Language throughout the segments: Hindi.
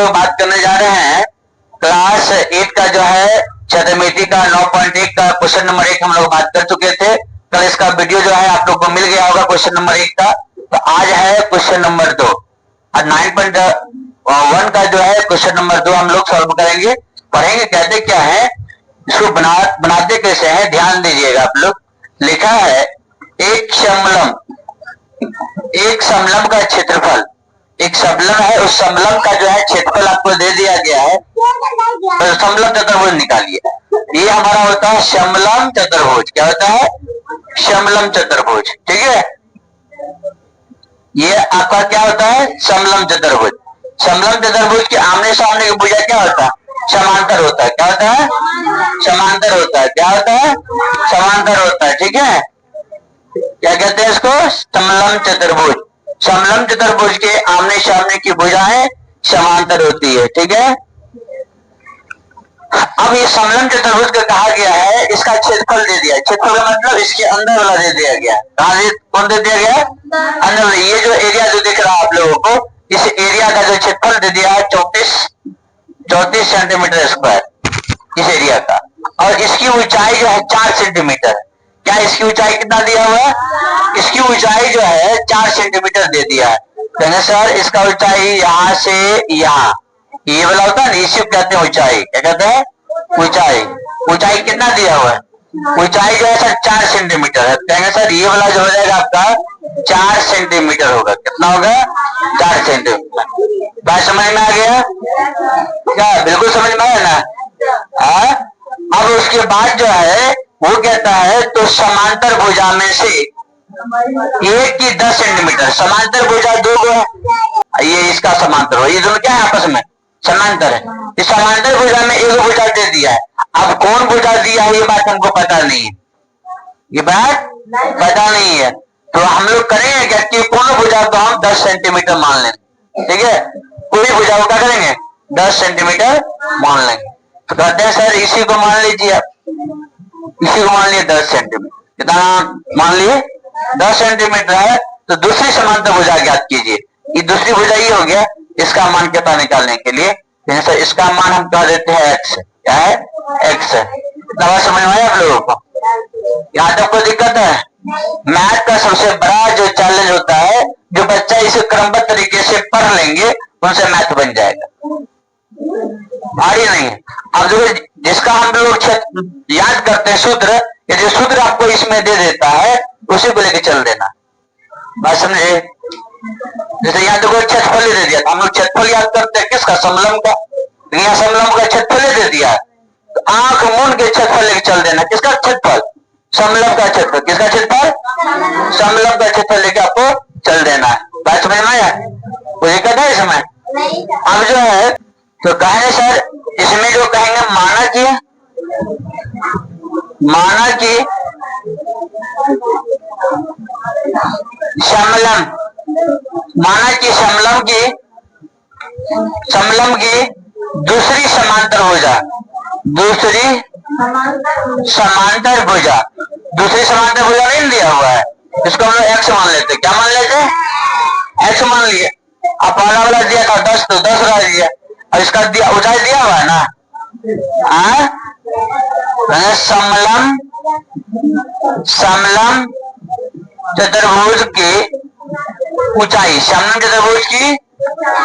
लोग बात करने जा रहे हैं क्लास 8 का जो है चतुर्मिति का 9.1 का क्वेश्चन नंबर 1 हम लोग बात कर चुके थे। कल इसका वीडियो जो है आप लोग को मिल गया होगा क्वेश्चन नंबर 1 का। तो आज है क्वेश्चन नंबर 2 और 9.1 का जो है क्वेश्चन नंबर 2 हम लोग सॉल्व करेंगे, पढ़ेंगे कहते क्या है, इसको बनाते कैसे हैं ध्यान दीजिएगा आप लोग। लिखा है एक समलंब का क्षेत्रफल, एक समलंब है उस समलंब का जो है क्षेत्रफल आपको दे दिया गया है, तो समलंब चतुर्भुज निकालिए। ये हमारा होता है समलंब चतुर्भुज। क्या होता है? समलंब चतुर्भुज। ठीक है, ये आपका क्या होता है? समलंब चतुर्भुज। समलंब चतुर्भुज के आमने सामने की भुजा क्या होता है? समांतर होता है। क्या होता है? समांतर होता है। क्या होता है? समांतर होता है। ठीक है, क्या कहते हैं इसको? समलंब चतुर्भुज। समलंब चतुर्भुज के आमने सामने की भुजाएं समांतर होती है। ठीक है, अब ये समलंब चतुर्भुज का कहा गया है, इसका क्षेत्रफल दे दिया। क्षेत्रफल का मतलब इसके अंदर वाला दे दिया गया। कौन दे दिया गया? अंदर वाला। ये जो एरिया जो दिख रहा है आप लोगों को, इस एरिया का जो क्षेत्रफल दे दिया है 34 सेंटीमीटर स्क्वायर इस एरिया का, और इसकी ऊंचाई जो है 4 सेंटीमीटर। क्या इसकी ऊंचाई कितना दिया हुआ है? इसकी ऊंचाई जो है 4 सेंटीमीटर दे दिया है। कहने सर इसका ऊंचाई यहाँ से यहाँ, ये वाला होता है ना, इसी को कहते हैं ऊंचाई। क्या कहते हैं? ऊंचाई। ऊंचाई कितना दिया हुआ है? ऊंचाई जो है सर 4 सेंटीमीटर है। कहेंगे सर ये वाला जो हो जाएगा आपका 4 सेंटीमीटर होगा। कितना होगा? 4 सेंटीमीटर। बात समझ में आ गया क्या? बिल्कुल समझ में आया ना? अब उसके बाद जो है वो कहता है तो समांतर भुजा में से एक की 10 सेंटीमीटर। समांतर भुजा दो गो है, ये इसका समांतर हो, ये दोनों क्या है आपस में? समांतर है। इस समांतर भुजा में एक भुजा दे दिया है। अब कौन भुजा दिया है ये बात हमको पता नहीं है, ये बात पता नहीं है। तो हम लोग करेंगे क्या कि कौन भुजा को हम 10 सेंटीमीटर मान लेंगे। ठीक है, कोई भुजा को क्या करेंगे? 10 सेंटीमीटर मान लेंगे। तो कहते हैं सर इसी को मान लीजिए आप, इसी को मान लिए 10 सेंटीमीटर। कितना मान लिए? 10 सेंटीमीटर है। तो दूसरी समांतर भुजा ज्ञात कीजिए। ये दूसरी भुजा ये हो गया, इसका मान कितना निकालने के लिए सर इसका मान हम कह देते हैं x। क्या है? x है। इतना बात समझ में आया आप लोगों को? यहाँ तक कोई दिक्कत है? मैथ का सबसे बड़ा जो चैलेंज होता है, जो बच्चा इसे क्रमबद्ध तरीके से पढ़ लेंगे उनसे मैथ बन जाएगा, भारी नहीं है। अब जो जिसका हम लोग याद करते हैं सूत्र, यदि सूत्र आपको इसमें दे देता है उसी को लेके चल देना। बात समझे? जैसे यहाँ देखो क्षेत्रफल दे दिया, हम लोग क्षेत्रफल याद करते हैं किसका? समलंब का। यहाँ समलंब का क्षेत्रफल दे दिया, तो आंख मूंद के क्षेत्रफल लेके चल देना। किसका क्षेत्रफल? समलंब का क्षेत्रफल। किसका क्षेत्रफल? समलंब का क्षेत्रफल लेके आपको चल देना है। बात समझ में आया? कोई दिक्कत है इसमें? अब जो है तो कहेंगे सर इसमें जो कहेंगे माना कि समलंब, माना कि समलंब की दूसरी समांतर भुजा, दूसरी समांतर भुजा नहीं दिया हुआ है, इसको हम लोग x मान लेते। क्या मान लेते? x मान लिए। अब पहला वाला दिया था 10, तो 10 रह दिया, और इसका दिया ऊंचाई दिया हुआ है ना। समलंब चतुर्भुज की ऊंचाई, समलंब चतुर्भुज की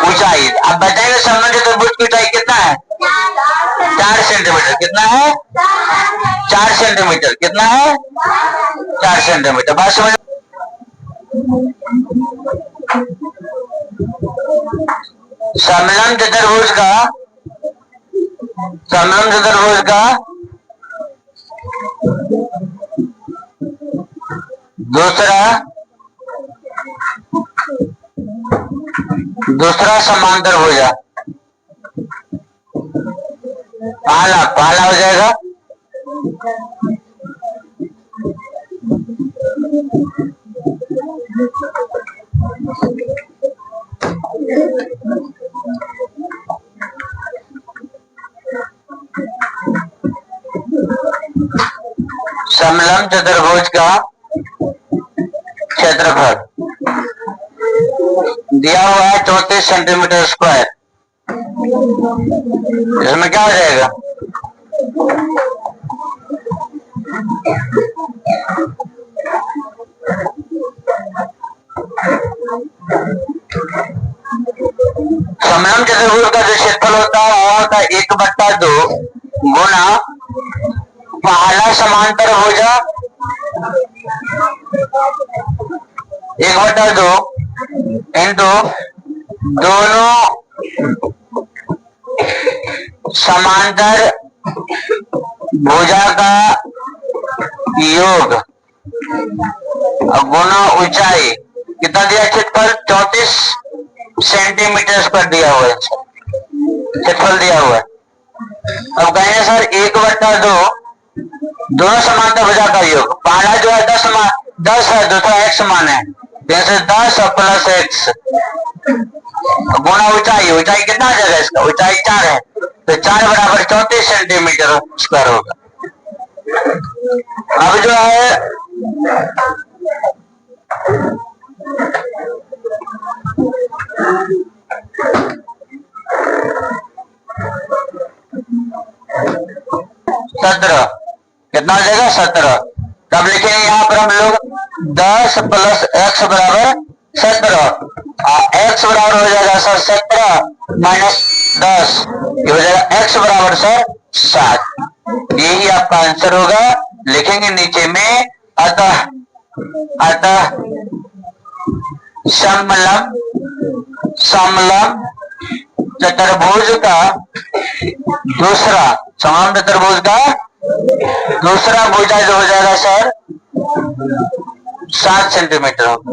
ऊंचाई। अब बताएंगे समलंब चतुर्भुज की ऊंचाई कितना है? 4 सेंटीमीटर। कितना है? 4 सेंटीमीटर। कितना है? 4 सेंटीमीटर। बात समझ? समलंब चतुर्भुज का दूसरा समांतर भुजा पहला हो जाएगा समलंब चतुर्भुज का क्षेत्रफल दिया हुआ है 34 सेंटीमीटर स्क्वायर। इसमें क्या हो जाएगा? समलंब चतुर्भुज का जो क्षेत्रफल होता है वो होता है 1/2 गुना पहला समांतर भुजा 1/2 इंटू दोनों समांतर भुजा का योग गुना ऊंचाई। कितना दिया क्षेत्रफल? 34 सेंटीमीटर पर दिया हुआ है, क्षेत्रफल दिया हुआ है। अब कहेंगे सर 1/2 दोनों समांतर भुजा का योग, पहला जो है 10 है, दूसरा x मान है, जैसे 10 प्लस x गुना ऊंचाई। ऊंचाई कितना आ जाएगा इसका? ऊंचाई 4 है, तो 4 बराबर 34 सेंटीमीटर स्क्वायर होगा। अब जो है सत्रह, कितना हो जाएगा? 17। तब लिखेंगे यहाँ पर हम लोग 10 प्लस x बराबर 17, x बराबर हो जाएगा सर 17 माइनस 10, ये हो जाएगा x बराबर सर 7। यही आपका आंसर होगा। लिखेंगे नीचे में अतः समलंब चतुर्भुज का दूसरा समलंब चतुर्भुज का दूसरा भुजा जो हो जाएगा सर 7 सेंटीमीटर होगा।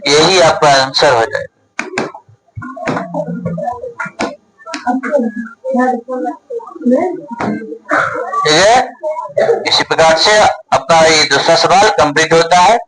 यही आपका आंसर हो जाएगा। ठीक है, इसी प्रकार से आपका ये दूसरा सवाल कंप्लीट होता है।